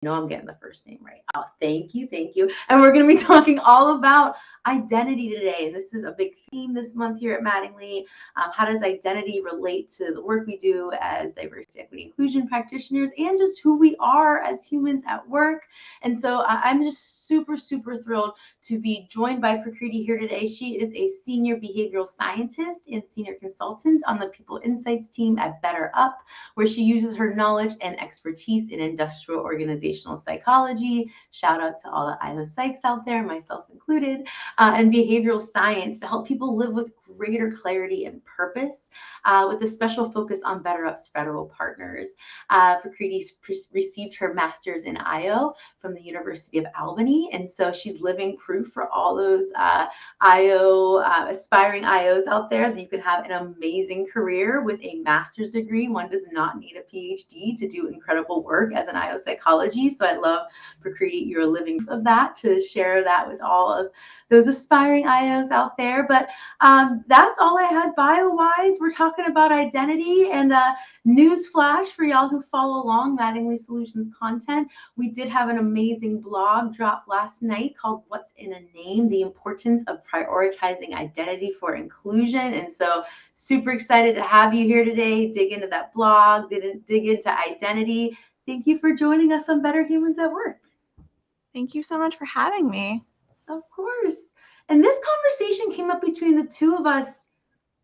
I'm getting the first name right. Oh, thank you. Thank you. And we're going to be talking all about identity today. And this is a big theme this month here at Mattingly. How does identity relate to the work we do as diversity, equity, inclusion practitioners, and just who we are as humans at work? And so I'm just super, super thrilled to be joined by Prakriti here today. She is a senior behavioral scientist and senior consultant on the People Insights team at BetterUp, where she uses her knowledge and expertise in industrial organizational psychology. Shout out to all the IO psychs out there, myself included, and behavioral science to help people live with greater clarity and purpose, with a special focus on BetterUp's federal partners. Prakriti received her master's in IO from the University of Albany, and so she's living proof for all those IO aspiring IOs out there that you can have an amazing career with a master's degree. One does not need a PhD to do incredible work as an IO psychology. So I love, Prakriti, you're living of that, to share that with all of those aspiring IOs out there. But that's all I had bio-wise. We're talking about identity, and news flash for y'all who follow along Mattingly Solutions content. We did have an amazing blog drop last night called What's in a Name? The Importance of Prioritizing Identity for Inclusion. And so super excited to have you here today, dig into that blog, dig into identity. Thank you for joining us on Better Humans at Work. Thank you so much for having me. Of course. And this conversation came up between the two of us.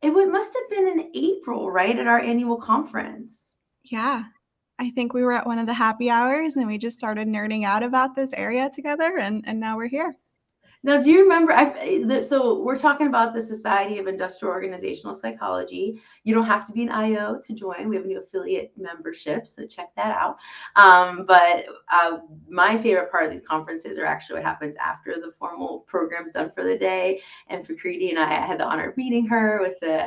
It must have been in April, right, at our annual conference. Yeah. I think we were at one of the happy hours and we just started nerding out about this area together, and now we're here. Now, do you remember, so we're talking about the Society of Industrial Organizational Psychology. You don't have to be an IO to join. We have a new affiliate membership, so check that out. But my favorite part of these conferences are actually what happens after the formal program's done for the day. And Prakriti and I had the honor of meeting her with the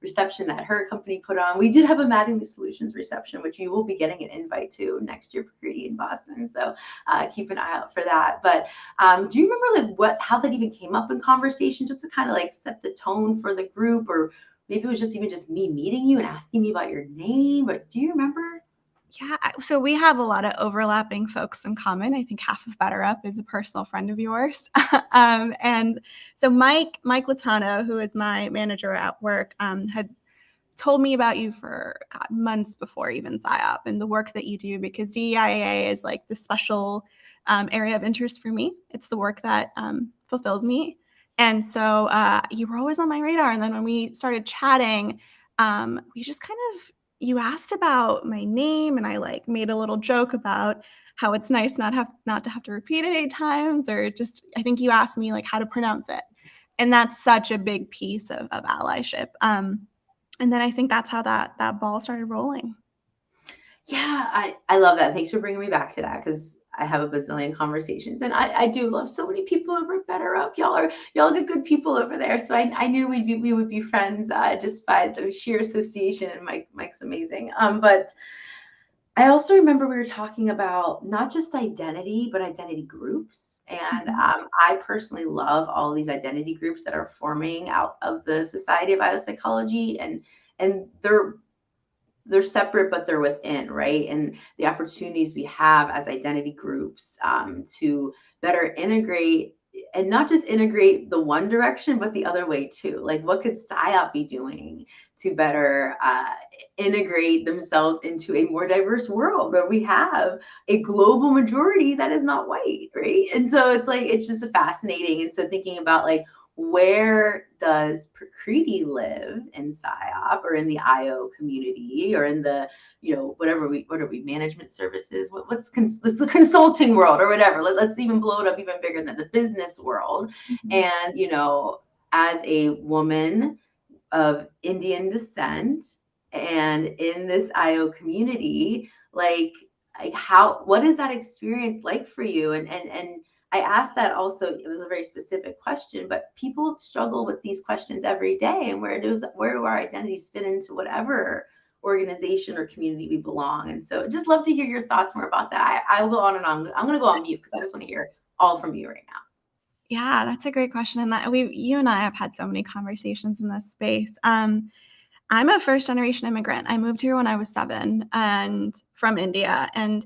reception that her company put on. We did have a Mattingly Solutions reception, which you will be getting an invite to next year, Prakriti, in Boston. So keep an eye out for that. But do you remember how that even came up in conversation, just to kind of like set the tone for the group? Or maybe it was just me meeting you and asking me about your name. But do you remember? Yeah, so we have a lot of overlapping folks in common. I think half of BetterUp is a personal friend of yours. And so Mike Latano, who is my manager at work, had told me about you for months before even PsyOp and the work that you do, because DEIA is like the special area of interest for me. It's the work that fulfills me. And so you were always on my radar. And then when we started chatting, we just you asked about my name, and I made a little joke about how it's nice not to have to repeat it 8 times, or just, I think you asked me how to pronounce it. And that's such a big piece of allyship. And then I think that's how that ball started rolling. Yeah, I love that. Thanks for bringing me back to that, because I have a bazillion conversations, and I do love so many people over at BetterUp. Y'all are good people over there. So I knew we would be friends just by the sheer association. And Mike's amazing. But I also remember we were talking about not just identity, but identity groups. And I personally love all these identity groups that are forming out of the Society of Biopsychology, and they're separate, but they're within, right? And the opportunities we have as identity groups to better integrate, and not just integrate the one direction, but the other way too. Like, what could PsyOp be doing to better integrate themselves into a more diverse world where we have a global majority that is not white, right? And so it's just fascinating. And so thinking about where does Prakriti live in PsyOp, or in the IO community, or in the, what are we, management services? What's the consulting world, or whatever. Let's even blow it up even bigger than the business world. And, as a woman of Indian descent and in this IO community, what is that experience like for you? And I asked that also. It was a very specific question, but people struggle with these questions every day. And where do our identities fit into whatever organization or community we belong? And so just love to hear your thoughts more about that. I will go on and on. I'm going to go on mute because I just want to hear all from you right now. Yeah, that's a great question. And you and I have had so many conversations in this space. I'm a first generation immigrant. I moved here when I was 7 and from India. And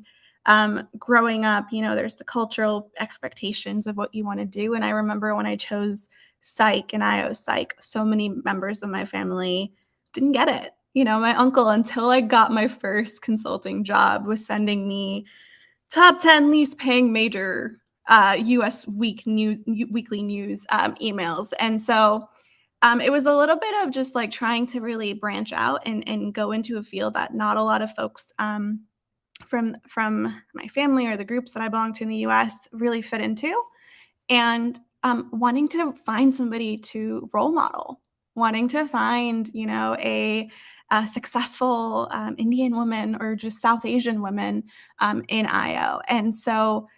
Growing up, there's the cultural expectations of what you want to do. And I remember when I chose psych and IO psych, so many members of my family didn't get it. My uncle, until I got my first consulting job, was sending me top 10 least paying major US weekly news emails. And so it was a little bit of just like trying to really branch out and go into a field that not a lot of folks from my family or the groups that I belong to in the US really fit into. And wanting to find somebody to role model, wanting to find, a successful Indian woman or just South Asian woman in IO. And so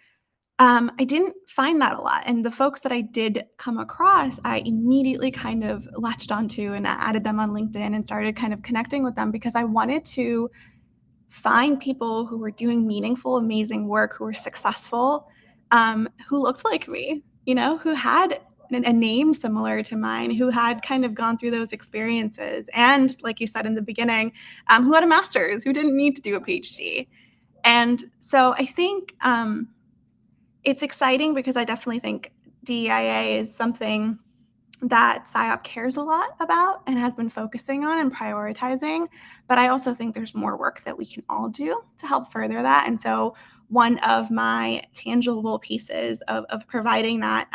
I didn't find that a lot. And the folks that I did come across, I immediately kind of latched onto and added them on LinkedIn and started kind of connecting with them because I wanted to find people who were doing meaningful, amazing work, who were successful, who looked like me, who had a name similar to mine, who had kind of gone through those experiences. And like you said in the beginning, who had a master's, who didn't need to do a PhD. And so I think it's exciting because I definitely think DEIA is something that PsyOp cares a lot about and has been focusing on and prioritizing. But I also think there's more work that we can all do to help further that. And so one of my tangible pieces of providing that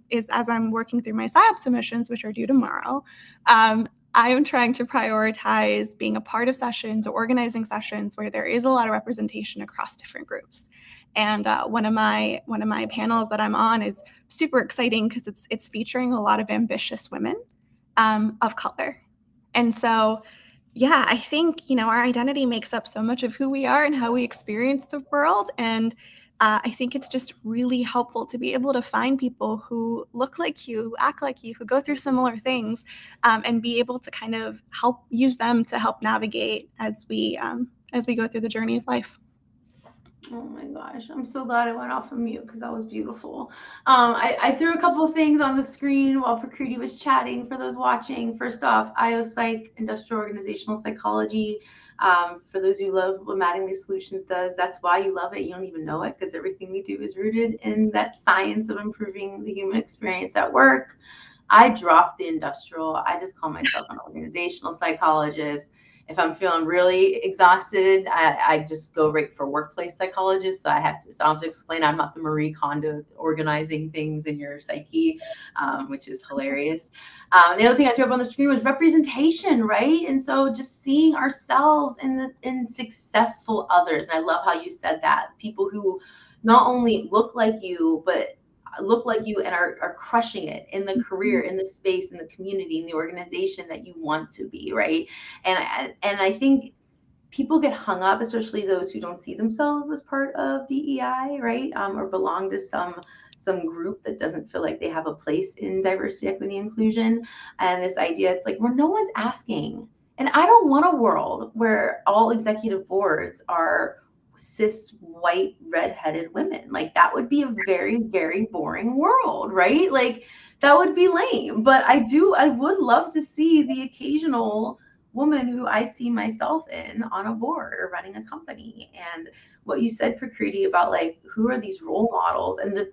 is as I'm working through my PsyOp submissions, which are due tomorrow, I am trying to prioritize being a part of sessions or organizing sessions where there is a lot of representation across different groups. And one of my panels that I'm on is super exciting because it's featuring a lot of ambitious women of color. And so, yeah, I think, our identity makes up so much of who we are and how we experience the world. And I think it's just really helpful to be able to find people who look like you, who act like you, who go through similar things, and be able to kind of use them to help navigate as we go through the journey of life. Oh my gosh, I'm so glad I went off of mute because that was beautiful. I threw a couple of things on the screen while Prakriti was chatting for those watching. First off, IO Psych, Industrial Organizational Psychology. For those who love what Mattingly Solutions does, that's why you love it. You don't even know it because everything we do is rooted in that science of improving the human experience at work. I dropped the industrial. I just call myself an organizational psychologist. If I'm feeling really exhausted, I just go right for workplace psychologist. So I have to explain I'm not the Marie Kondo organizing things in your psyche, which is hilarious. The other thing I threw up on the screen was representation, right? And so just seeing ourselves in successful others. And I love how you said that. People who not only look like you, but look like you and are crushing it in the career, in the space, in the community, in the organization that you want to be, right? And I think people get hung up, especially those who don't see themselves as part of DEI, right? Or belong to some group that doesn't feel like they have a place in diversity, equity, inclusion. And this idea, it's like where no one's asking. And I don't want a world where all executive boards are cis white redheaded women. Like that would be a very, very boring world, right? Like that would be lame. But I would love to see the occasional woman who I see myself in on a board or running a company. And what you said, Prakriti, about like who are these role models? And the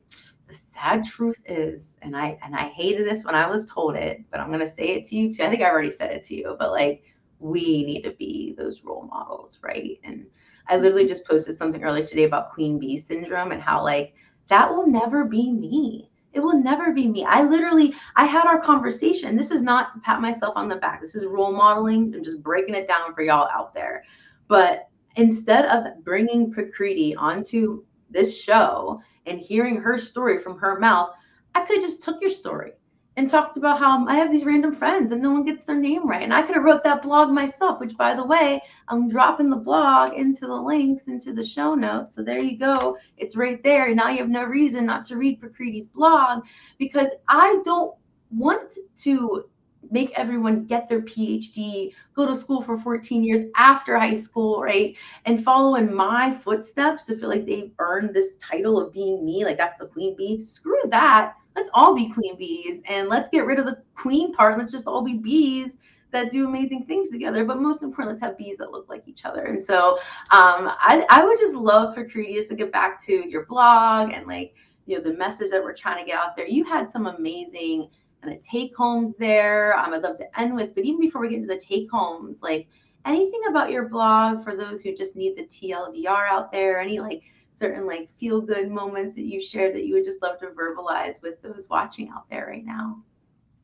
sad truth is, and I hated this when I was told it, but I'm gonna say it to you too. I think I already said it to you, but like we need to be those role models, right? And I literally just posted something earlier today about queen bee syndrome and how like that will never be me. It will never be me. I had our conversation. This is not to pat myself on the back. This is role modeling and just breaking it down for y'all out there. But instead of bringing Prakriti onto this show and hearing her story from her mouth, I could have just took your story and talked about how I have these random friends and no one gets their name right. And I could have wrote that blog myself, which by the way, I'm dropping the blog into the links into the show notes. So there you go. It's right there. And now you have no reason not to read Prakriti's blog because I don't want to make everyone get their PhD, go to school for 14 years after high school, right? And follow in my footsteps to feel like they've earned this title of being me, like that's the queen bee. Screw that. Let's all be queen bees and let's get rid of the queen part. Let's just all be bees that do amazing things together. But most importantly, let's have bees that look like each other. And so I would just love for Creatius to get back to your blog and like, the message that we're trying to get out there. You had some amazing kind of take homes there. I'd love to end with, but even before we get into the take homes, like anything about your blog for those who just need the TLDR out there, any like certain like feel good moments that you shared that you would just love to verbalize with those watching out there right now?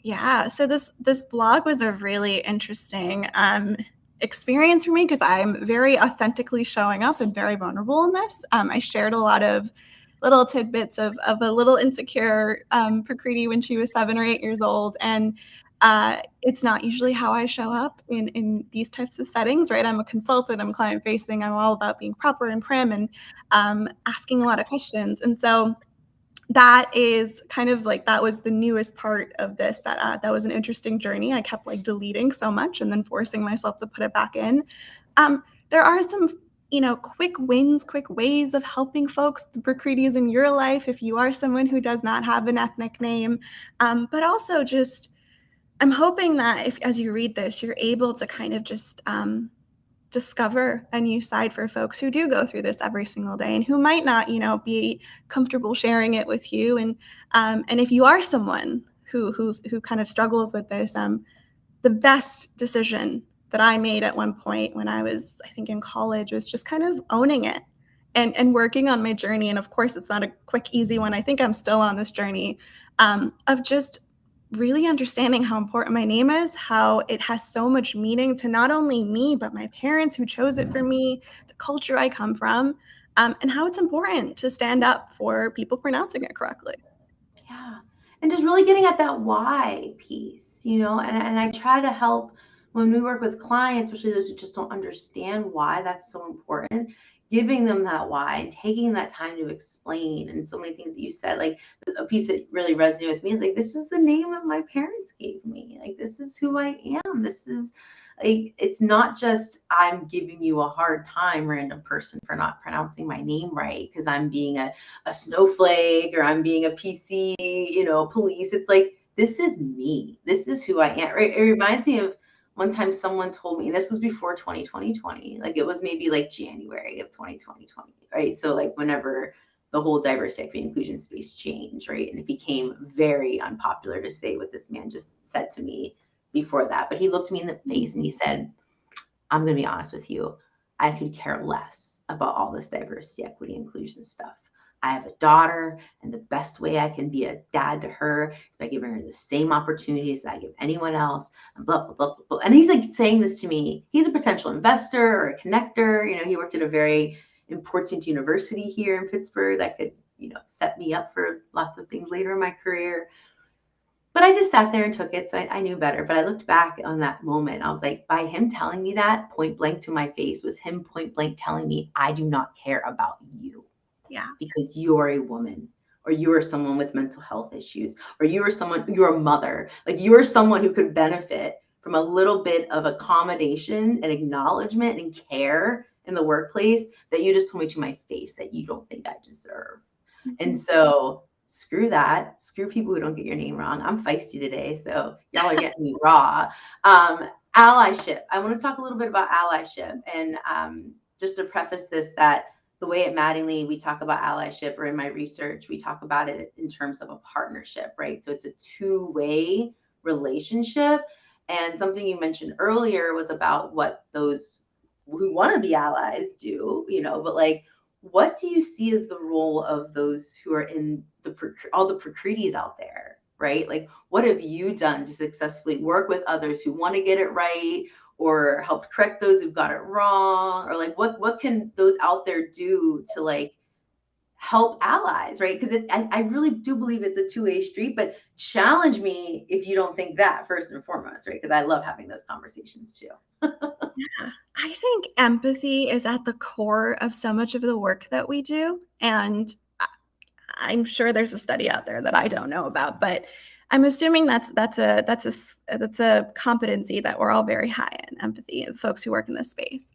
Yeah, so this blog was a really interesting experience for me because I'm very authentically showing up and very vulnerable in this. I shared a lot of little tidbits of a little insecure Prakriti when she was 7 or 8 years old, and it's not usually how I show up in these types of settings, right? I'm a consultant, I'm client facing, I'm all about being proper and prim and asking a lot of questions, and so that is kind of like that was the newest part of this that was an interesting journey. I kept like deleting so much and then forcing myself to put it back in. There are some quick wins, quick ways of helping folks, the Prakritis in your life if you are someone who does not have an ethnic name, but also just I'm hoping that if as you read this you're able to kind of just discover a new side for folks who do go through this every single day and who might not, be comfortable sharing it with you. And if you are someone who kind of struggles with this, the best decision that I made at one point when I was, I think, in college was just kind of owning it and working on my journey. And of course, it's not a quick, easy one. I think I'm still on this journey of just really understanding how important my name is, how it has so much meaning to not only me, but my parents who chose it for me, the culture I come from, and how it's important to stand up for people pronouncing it correctly. Yeah. And just really getting at that why piece, and I try to help when we work with clients, especially those who just don't understand why that's so important, giving them that why and taking that time to explain. And so many things that you said, like a piece that really resonated with me is like, this is the name that my parents gave me. Like, this is who I am. This is like, it's not just I'm giving you a hard time, random person, for not pronouncing my name right because I'm being a snowflake or I'm being a PC, police. It's like, this is me. This is who I am. Right? It reminds me of one time someone told me, this was before 2020, like it was maybe like January of 2020, right? So like whenever the whole diversity, equity, inclusion space changed, right? And it became very unpopular to say what this man just said to me before that. But he looked me in the face and he said, I'm going to be honest with you. I could care less about all this diversity, equity, inclusion stuff. I have a daughter, and the best way I can be a dad to her is by giving her the same opportunities that I give anyone else, and blah, blah, blah, blah, blah. And he's like saying this to me. He's a potential investor or a connector. He worked at a very important university here in Pittsburgh that could, set me up for lots of things later in my career. But I just sat there and took it. So I knew better. But I looked back on that moment. I was like, by him telling me that point blank to my face was him point blank telling me, I do not care about you Yeah. because you're a woman or you are someone with mental health issues or you're a mother. Like you're someone who could benefit from a little bit of accommodation and acknowledgement and care in the workplace that you just told me to my face that you don't think I deserve. And so screw that. Screw people who don't get your name wrong. I'm feisty today, so y'all are getting me raw. Allyship. I want to talk a little bit about allyship. And just to preface this, that the way at Mattingly we talk about allyship, or in my research, we talk about it in terms of a partnership, right? So it's a two-way relationship. And something you mentioned earlier was about what those who want to be allies do, but like, what do you see as the role of those who are in all the Prakritis out there, right? Like, what have you done to successfully work with others who want to get it right, or help correct those who've got it wrong, or like, what can those out there do to like help allies, right? Because I really do believe it's a two-way street, but challenge me if you don't think that first and foremost, right? Because I love having those conversations too. Yeah. I think empathy is at the core of so much of the work that we do. And I'm sure there's a study out there that I don't know about, but I'm assuming that's a competency that we're all very high in, empathy, the folks who work in this space.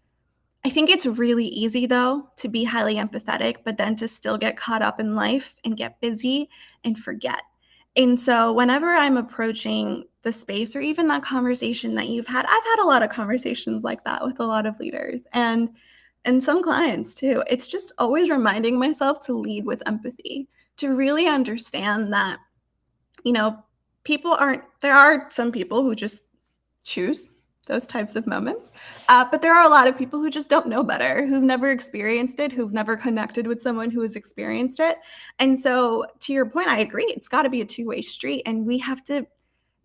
I think it's really easy though to be highly empathetic, but then to still get caught up in life and get busy and forget. And so whenever I'm approaching the space or even that conversation that you've had, I've had a lot of conversations like that with a lot of leaders and some clients too. It's just always reminding myself to lead with empathy, to really understand that, you know, there are some people who just choose those types of moments. But there are a lot of people who just don't know better, who've never experienced it, who've never connected with someone who has experienced it. And so, to your point, I agree. It's got to be a two-way street. And we have to,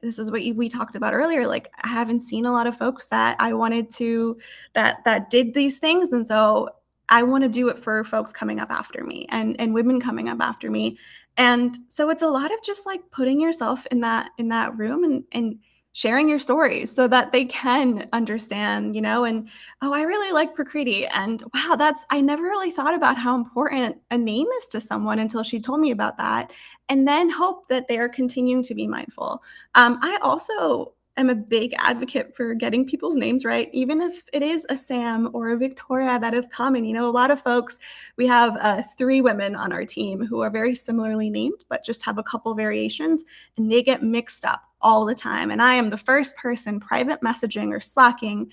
this is what we talked about earlier. Like, I haven't seen a lot of folks that I wanted to, that did these things. And so, I want to do it for folks coming up after me and women coming up after me. And so it's a lot of just like putting yourself in that room and sharing your stories so that they can understand, and oh, I really like Prakriti. And wow, I never really thought about how important a name is to someone until she told me about that. And then hope that they are continuing to be mindful. I also am a big advocate for getting people's names right, even if it is a Sam or a Victoria. That is common. A lot of folks, we have 3 women on our team who are very similarly named, but just have a couple variations, and they get mixed up all the time. And I am the first person private messaging or slacking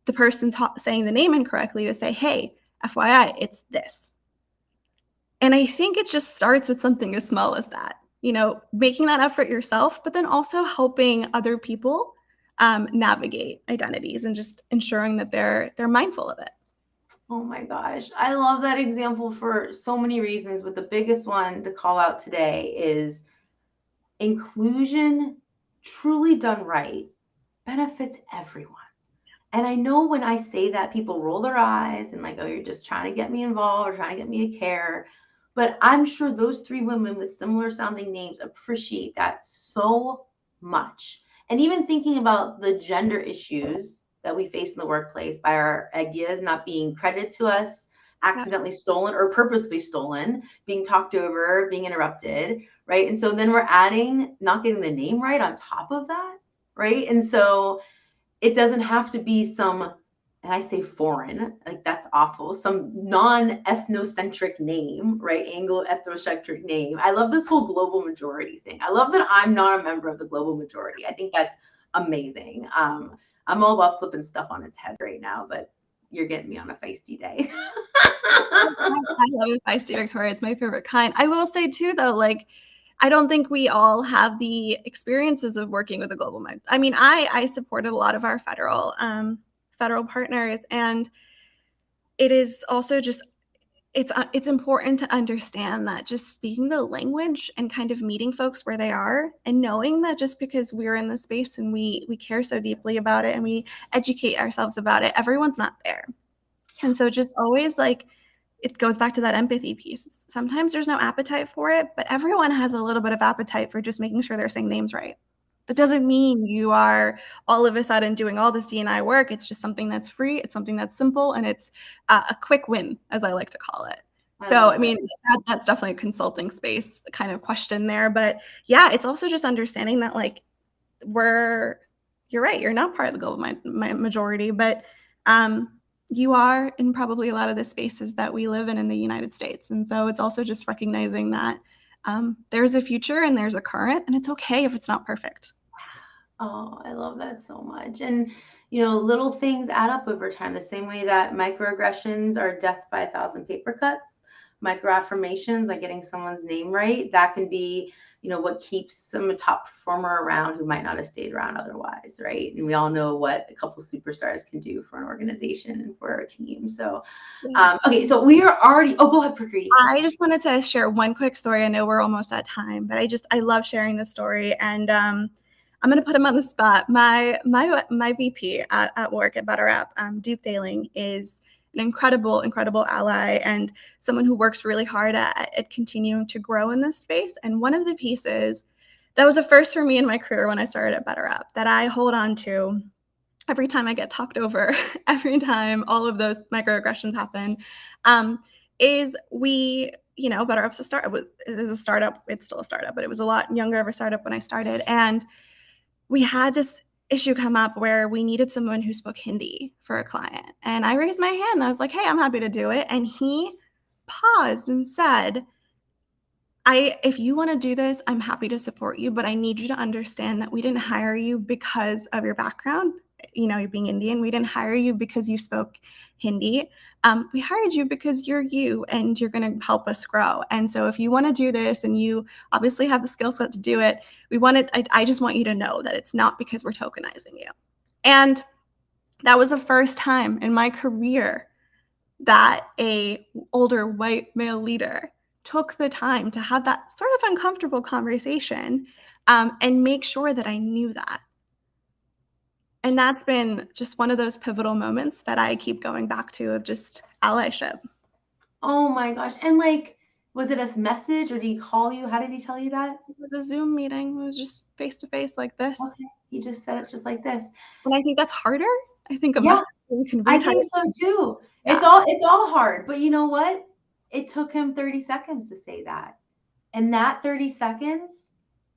the person saying the name incorrectly to say, hey, FYI, it's this. And I think it just starts with something as small as that, making that effort yourself, but then also helping other people navigate identities and just ensuring that they're mindful of it. Oh my gosh. I love that example for so many reasons, but the biggest one to call out today is inclusion truly done right benefits everyone. And I know when I say that, people roll their eyes and like, oh, you're just trying to get me involved or trying to get me to care. But I'm sure those 3 women with similar sounding names appreciate that so much. And even thinking about the gender issues that we face in the workplace by our ideas not being credited to us, accidentally stolen or purposely stolen, being talked over, being interrupted, right? And so then we're adding not getting the name right on top of that, right? And so it doesn't have to be some, and I say foreign, like that's awful, some non-ethnocentric name, right? Anglo-ethnocentric name. I love this whole global majority thing. I love that I'm not a member of the global majority. I think that's amazing. I'm all about flipping stuff on its head right now, but you're getting me on a feisty day. I love a feisty Victoria. It's my favorite kind. I will say too, though, like, I don't think we all have the experiences of working with a global mind. I mean, I supported a lot of our federal partners, and it is also just it's important to understand that just speaking the language and kind of meeting folks where they are and knowing that just because we're in the space and we care so deeply about it and we educate ourselves about it, everyone's not there. And so just always like, it goes back to that empathy piece. Sometimes there's no appetite for it, but everyone has a little bit of appetite for just making sure they're saying names right. That doesn't mean you are all of a sudden doing all this D&I work. It's just something that's free. It's something that's simple, and it's a quick win, as I like to call it. So, I mean, that's definitely a consulting space kind of question there. But yeah, it's also just understanding that like you're right. You're not part of the global majority, but you are in probably a lot of the spaces that we live in the United States. And so it's also just recognizing that there's a future and there's a current, and it's okay if it's not perfect. Oh, I love that so much. And, little things add up over time, the same way that microaggressions are death by 1,000 paper cuts, microaffirmations, like getting someone's name right, that can be, what keeps some a top performer around who might not have stayed around otherwise, right? And we all know what a couple superstars can do for an organization and for a team. So, okay, so we are already, oh, go ahead, Prakriti. I just wanted to share one quick story. I know we're almost at time, but I love sharing this story. And I'm going to put him on the spot. My VP at work at BetterUp, Duke Daling, is an incredible ally and someone who works really hard at continuing to grow in this space. And one of the pieces that was a first for me in my career when I started at BetterUp that I hold on to every time I get talked over, every time all of those microaggressions happen, is BetterUp's a startup. It was a startup. It's still a startup, but it was a lot younger of a startup when I started. And we had this issue come up where we needed someone who spoke Hindi for a client. And I raised my hand and I was like, hey, I'm happy to do it. And he paused and said, If you want to do this, I'm happy to support you, but I need you to understand that we didn't hire you because of your background. You know, you're being Indian. We didn't hire you because you spoke Hindi. We hired you because you're you and you're going to help us grow. And so if you want to do this and you obviously have the skill set to do it, I just want you to know that it's not because we're tokenizing you. And that was the first time in my career that a older white male leader took the time to have that sort of uncomfortable conversation, and make sure that I knew that. And that's been just one of those pivotal moments that I keep going back to of just allyship. Oh my gosh. And like, was it a message or did he call you? How did he tell you that? It was a Zoom meeting. It was just face to face like this. Okay. He just said it just like this. And I think that's harder. I think a Yeah, message that we can I retype. think so too. Yeah. It's all hard, but you know what? It took him 30 seconds to say that. And that 30 seconds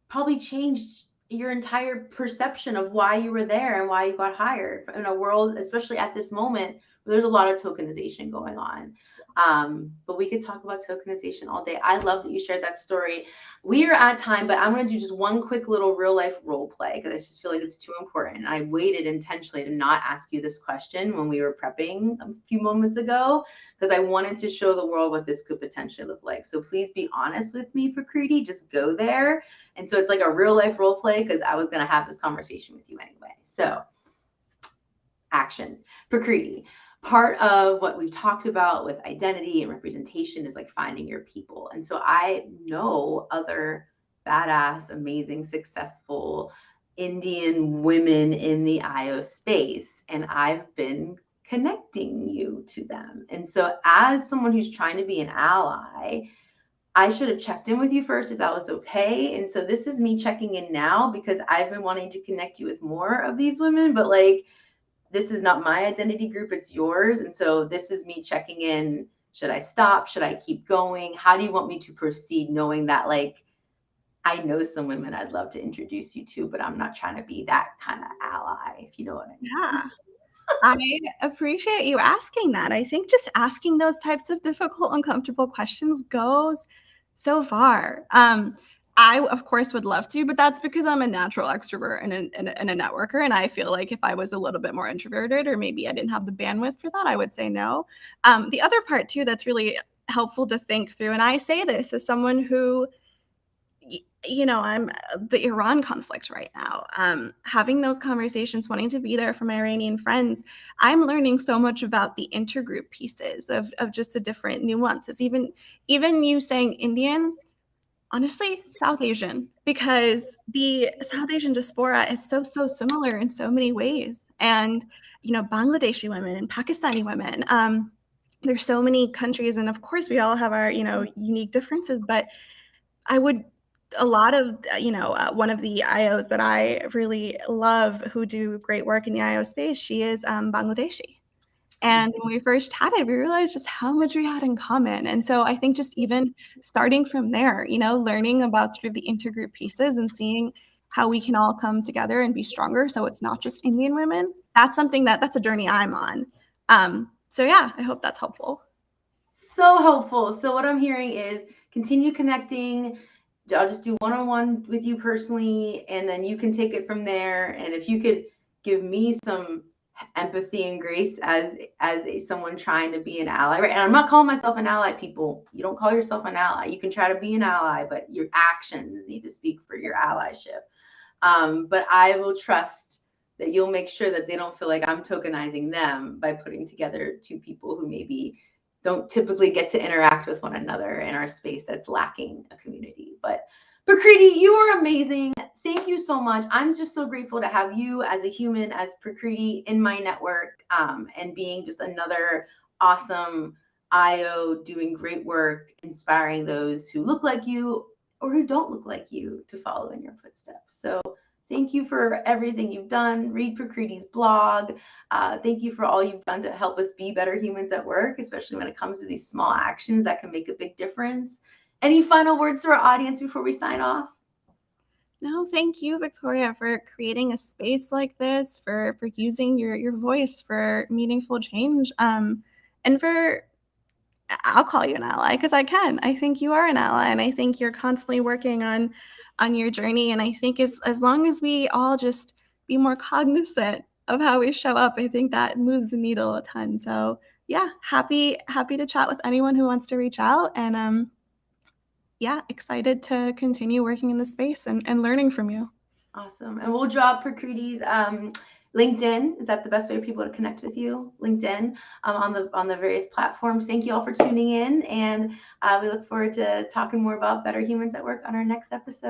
probably changed your entire perception of why you were there and why you got hired in a world, especially at this moment where there's a lot of tokenization going on. But we could talk about tokenization all day. I love that you shared that story. We are at time, but I'm going to do just one quick little real life role play because I just feel like it's too important. I waited intentionally to not ask you this question when we were prepping a few moments ago because I wanted to show the world what this could potentially look like. So please be honest with me, Prakriti. Just go there. And so it's like a real life role play because I was going to have this conversation with you anyway. So action. Prakriti, part of what we've talked about with identity and representation is like finding your people. And so I know other badass, amazing, successful Indian women in the IO space, and I've been connecting you to them. And so as someone who's trying to be an ally, I should have checked in with you first if that was okay. And so this is me checking in now because I've been wanting to connect you with more of these women, but like, this is not my identity group, it's yours. And so this is me checking in. Should I stop? Should I keep going? How do you want me to proceed, knowing that like I know some women I'd love to introduce you to, but I'm not trying to be that kind of ally, if you know what I mean. Yeah. I appreciate you asking that. I think just asking those types of difficult, uncomfortable questions goes so far. I, of course, would love to, but that's because I'm a natural extrovert and a networker. And I feel like if I was a little bit more introverted or maybe I didn't have the bandwidth for that, I would say no. The other part, too, that's really helpful to think through, and I say this as someone who I'm the Iran conflict right now. Having those conversations, wanting to be there for my Iranian friends, I'm learning so much about the intergroup pieces of just the different nuances. Even you saying Indian, honestly, South Asian, because the South Asian diaspora is so similar in so many ways. And Bangladeshi women and Pakistani women. There's so many countries, and of course, we all have our unique differences, but I would a lot of one of the IOs that I really love who do great work in the IO space, she is Bangladeshi. And when we first chatted, we realized just how much we had in common. And so I think just even starting from there, learning about sort of the intergroup pieces and seeing how we can all come together and be stronger. So it's not just Indian women. That's something that's a journey I'm on. So yeah, I hope that's helpful. So helpful. So what I'm hearing is continue connecting. I'll just do one-on-one with you personally, and then you can take it from there. And if you could give me some empathy and grace as someone trying to be an ally, right? And I'm not calling myself an ally, people. You don't call yourself an ally. You can try to be an ally, but your actions need to speak for your allyship. But I will trust that you'll make sure that they don't feel like I'm tokenizing them by putting together two people who maybe don't typically get to interact with one another in our space that's lacking a community. But Prakriti, you are amazing. Thank you so much. I'm just so grateful to have you as a human, as Prakriti in my network, and being just another awesome IO doing great work, inspiring those who look like you or who don't look like you to follow in your footsteps. So thank you for everything you've done. Read Prakriti's blog. Thank you for all you've done to help us be better humans at work, especially when it comes to these small actions that can make a big difference. Any final words to our audience before we sign off? No, thank you, Victoria, for creating a space like this, for using your voice for meaningful change, and for I'll call you an ally because I can. I think you are an ally, and I think you're constantly working on your journey. And I think as long as we all just be more cognizant of how we show up, I think that moves the needle a ton. So yeah, happy to chat with anyone who wants to reach out, and yeah, excited to continue working in the space and learning from you. Awesome. And we'll drop Prakriti's LinkedIn. Is that the best way for people to connect with you? LinkedIn on the various platforms. Thank you all for tuning in, and we look forward to talking more about Better Humans at Work on our next episode.